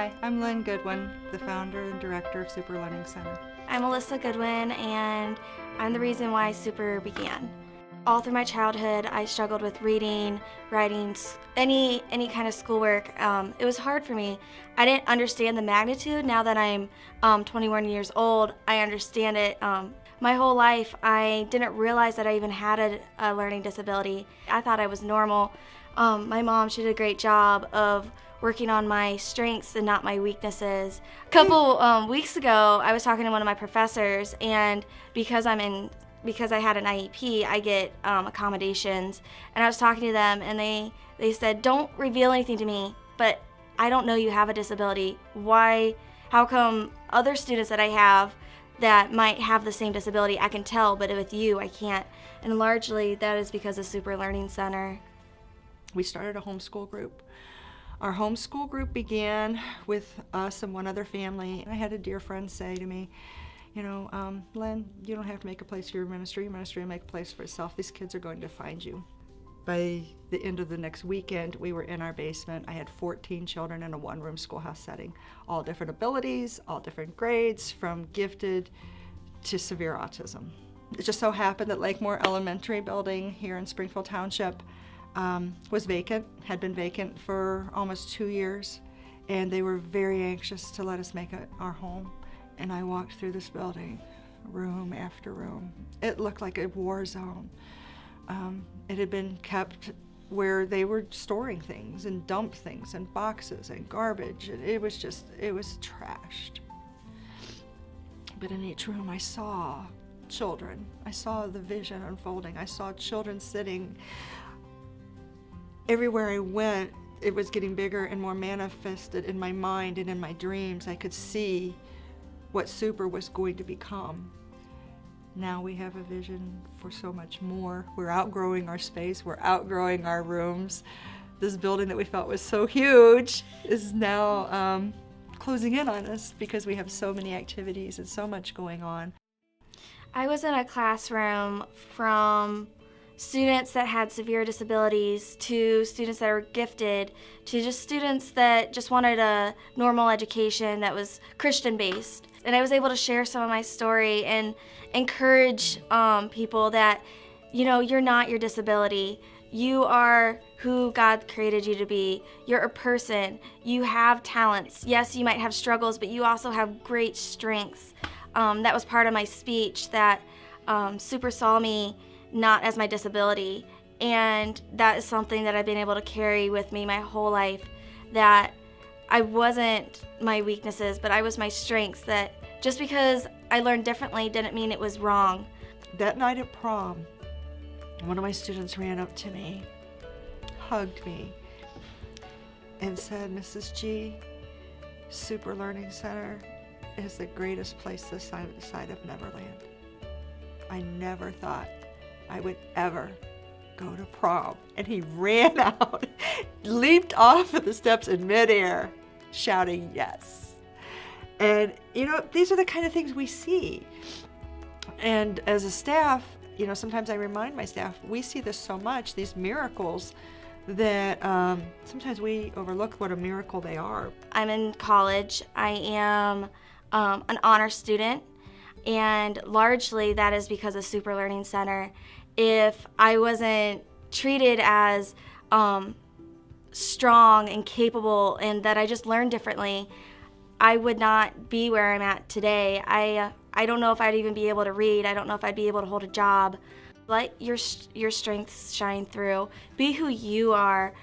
Hi, I'm Lynn Goodwin, the founder and director of S.U.P.E.R Learning Center. I'm Alyssa Goodwin, and I'm the reason why S.U.P.E.R began. All through my childhood, I struggled with reading, writing, any kind of schoolwork. It was hard for me. I didn't understand the magnitude. Now that I'm 21 years old, I understand it. My whole life, I didn't realize that I even had a learning disability. I thought I was normal. My mom, she did a great job of working on my strengths and not my weaknesses. A couple weeks ago, I was talking to one of my professors, and because I had an IEP, I get accommodations. And I was talking to them, and they said, "Don't reveal anything to me, but I don't know you have a disability. Why? How come other students that I have that might have the same disability, I can tell, but with you, I can't?" And largely, that is because of S.U.P.E.R Learning Center. We started a homeschool group. Our homeschool group began with us and one other family. I had a dear friend say to me, Lynn, you don't have to make a place for your ministry will make a place for itself. These kids are going to find you. By the end of the next weekend, we were in our basement. I had 14 children in a one-room schoolhouse setting, all different abilities, all different grades, from gifted to severe autism. It just so happened that Lakemore Elementary building here in Springfield Township was vacant, had been vacant for almost 2 years, and they were very anxious to let us make it our home. And I walked through this building, room after room. It looked like a war zone. It had been kept where they were storing things and dumped things and boxes and garbage. And it was trashed. But in each room I saw children. I saw the vision unfolding. I saw children sitting. Everywhere I went, it was getting bigger and more manifested in my mind and in my dreams. I could see what S.U.P.E.R was going to become. Now we have a vision for so much more. We're outgrowing our space, we're outgrowing our rooms. This building that we felt was so huge is now closing in on us because we have so many activities and so much going on. I was in a classroom from students that had severe disabilities to students that were gifted to just students that just wanted a normal education that was Christian-based. And I was able to share some of my story and encourage people that, you're not your disability. You are who God created you to be. You're a person. You have talents. Yes, you might have struggles, but you also have great strengths. That was part of my speech, that S.U.P.E.R saw me not as my disability. And that is something that I've been able to carry with me my whole life, that I wasn't my weaknesses, but I was my strengths, that just because I learned differently didn't mean it was wrong. That night at prom, one of my students ran up to me, hugged me, and said, "Mrs. G, S.U.P.E.R Learning Center is the greatest place this side of Neverland. I never thought I would ever go to prom." And he ran out, leaped off of the steps in midair, shouting yes. And these are the kind of things we see. And as a staff, sometimes I remind my staff, we see this so much, these miracles, that sometimes we overlook what a miracle they are. I'm in college. I am an honor student, and largely that is because of S.U.P.E.R Learning Center. If I wasn't treated as strong and capable, and that I just learned differently, I would not be where I'm at today. I don't know if I'd even be able to read. I don't know if I'd be able to hold a job. Let your strengths shine through. Be who you are.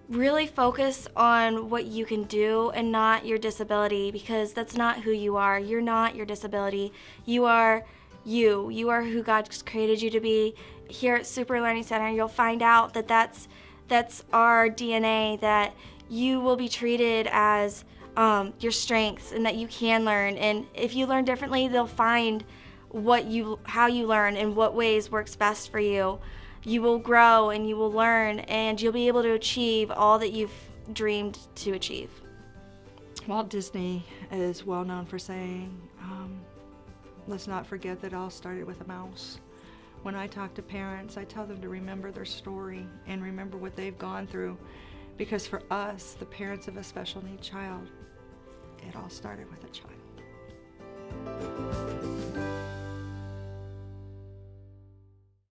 Really focus on what you can do and not your disability, because that's not who you are. You're not your disability. You are you. You are who God created you to be. Here at S.U.P.E.R Learning Center, you'll find out that that's our DNA, that you will be treated as your strengths and that you can learn. And if you learn differently, they'll find how you learn and what ways works best for you. You will grow and you will learn, and you'll be able to achieve all that you've dreamed to achieve. Walt Disney is well known for saying, let's not forget that it all started with a mouse. When I talk to parents, I tell them to remember their story and remember what they've gone through. Because for us, the parents of a special needs child, it all started with a child.